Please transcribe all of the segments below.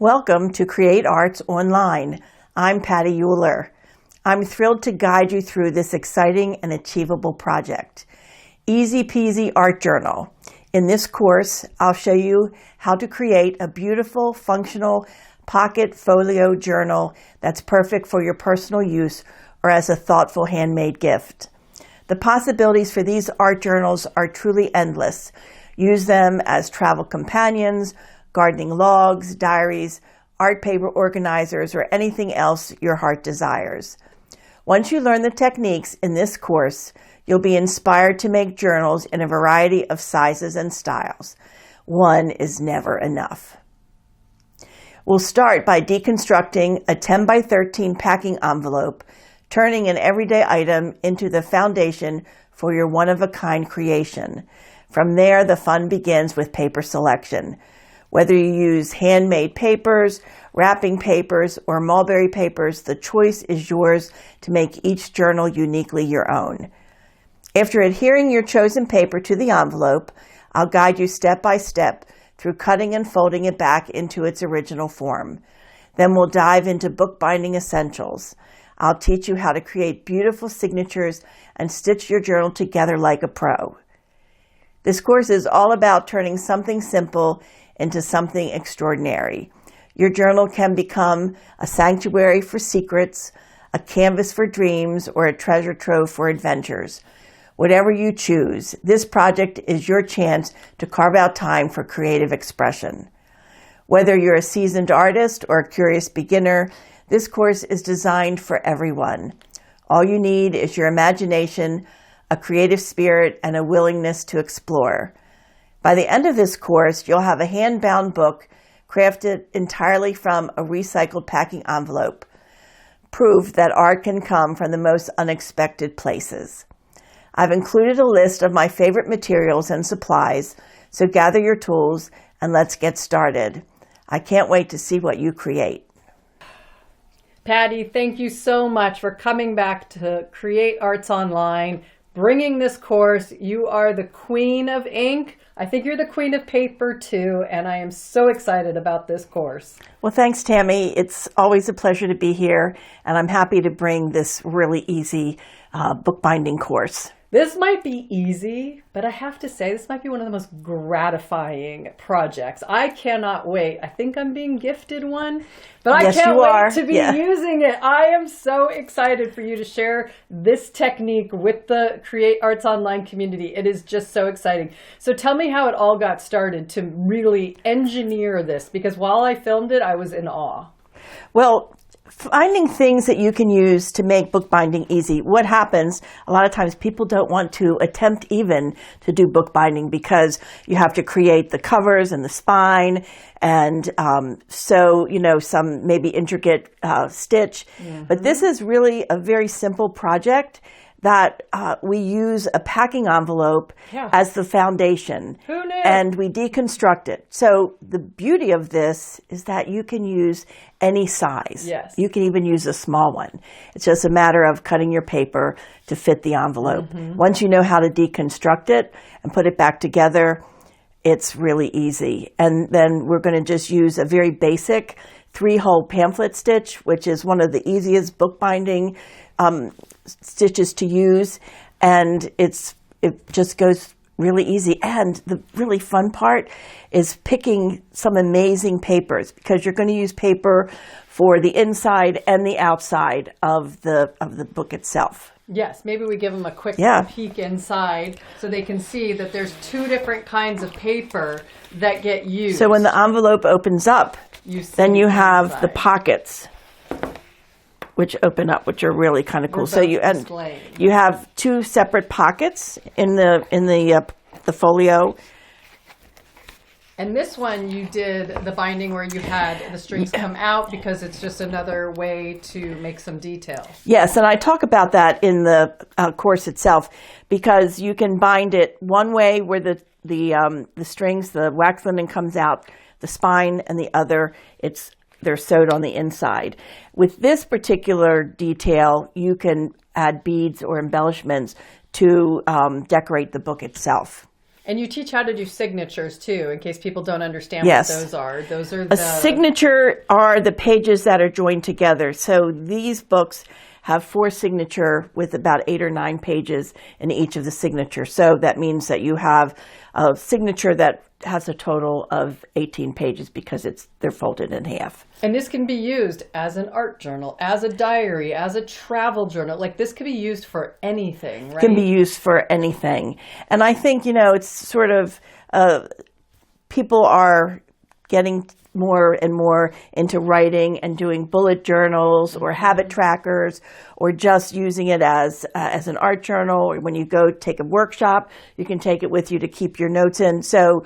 Welcome to Create Arts Online. I'm Patti Euler. I'm thrilled to guide you through this exciting and achievable project. Easy Peasy Art Journal. In this course, I'll show you how to create a beautiful, functional pocket folio journal that's perfect for your personal use or as a thoughtful handmade gift. The possibilities for these art journals are truly endless. Use them as travel companions, gardening logs, diaries, art paper organizers, or anything else your heart desires. Once you learn the techniques in this course, you'll be inspired to make journals in a variety of sizes and styles. One is never enough. We'll start by deconstructing a 10 by 13 packing envelope, turning an everyday item into the foundation for your one-of-a-kind creation. From there, the fun begins with paper selection. Whether you use handmade papers, wrapping papers, or mulberry papers, the choice is yours to make each journal uniquely your own. After adhering your chosen paper to the envelope, I'll guide you step by step through cutting and folding it back into its original form. Then we'll dive into bookbinding essentials. I'll teach you how to create beautiful signatures and stitch your journal together like a pro. This course is all about turning something simple into something extraordinary. Your journal can become a sanctuary for secrets, a canvas for dreams, or a treasure trove for adventures. Whatever you choose, this project is your chance to carve out time for creative expression. Whether you're a seasoned artist or a curious beginner, this course is designed for everyone. All you need is your imagination, a creative spirit, and a willingness to explore. By the end of this course, you'll have a hand-bound book crafted entirely from a recycled packing envelope. Proof that art can come from the most unexpected places. I've included a list of my favorite materials and supplies, so gather your tools and let's get started. I can't wait to see what you create. Patti, thank you so much for coming back to Create Arts Online, bringing this course. You are the queen of ink. I think you're the queen of paper too, and I am so excited about this course. Well, thanks, Tammy. It's always a pleasure to be here, and I'm happy to bring this really easy bookbinding course. This might be easy, but I have to say this might be one of the most gratifying projects. I cannot wait. I think I'm being gifted one, but Yes, I can't you wait are. to be Yeah. using it. I am so excited for you to share this technique with the Create Arts Online community. It is just so exciting. So tell me how it all got started to really engineer this, because while I filmed it, I was in awe. Well, finding things that you can use to make bookbinding easy. What happens, a lot of times people don't want to attempt even to do bookbinding because you have to create the covers and the spine and some maybe intricate stitch. Mm-hmm. But this is really a very simple project that we use a packing envelope as the foundation. Who knew? And we deconstruct it. So the beauty of this is that you can use any size. Yes. You can even use a small one. It's just a matter of cutting your paper to fit the envelope. Mm-hmm. Once you know how to deconstruct it and put it back together, it's really easy. And then we're going to just use a very basic 3-hole pamphlet stitch, which is one of the easiest bookbinding stitches to use, and it just goes really easy. And the really fun part is picking some amazing papers, because you're going to use paper for the inside and the outside of the book itself. Yes, maybe we give them a quick peek inside so they can see that there's 2 different kinds of paper that get used. So when the envelope opens up, then you have the pockets, which open up, which are really kind of cool. So you have 2 separate pockets in the folio. And this one you did the binding where you had the strings come out because it's just another way to make some detail. Yes, and I talk about that in the course itself, because you can bind it one way where the strings, the wax linen comes out, the spine, and the other they're sewed on the inside. With this particular detail, you can add beads or embellishments to decorate the book itself. And you teach how to do signatures too, in case people don't understand Yes. what those are. Those are A signature are the pages that are joined together. So these books have 4 signature with about 8 or 9 pages in each of the signatures. So that means that you have a signature that has a total of 18 pages because they're folded in half. And this can be used as an art journal, as a diary, as a travel journal. Like this could be used for anything, right? Can be used for anything. And I think, it's sort of, people are getting more and more into writing and doing bullet journals or habit trackers, or just using it as an art journal. Or when you go take a workshop, you can take it with you to keep your notes in. So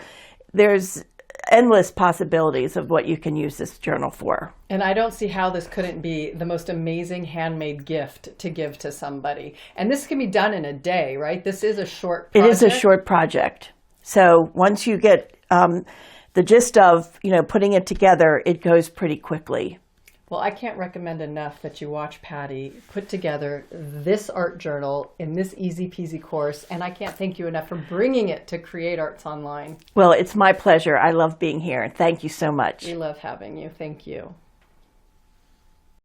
there's endless possibilities of what you can use this journal for. And I don't see how this couldn't be the most amazing handmade gift to give to somebody. And this can be done in a day, right? This is a short project. It is a short project. So once you get the gist of, putting it together, it goes pretty quickly. Well, I can't recommend enough that you watch Patti put together this art journal in this easy peasy course. And I can't thank you enough for bringing it to Create Arts Online. Well, it's my pleasure. I love being here. Thank you so much. We love having you. Thank you.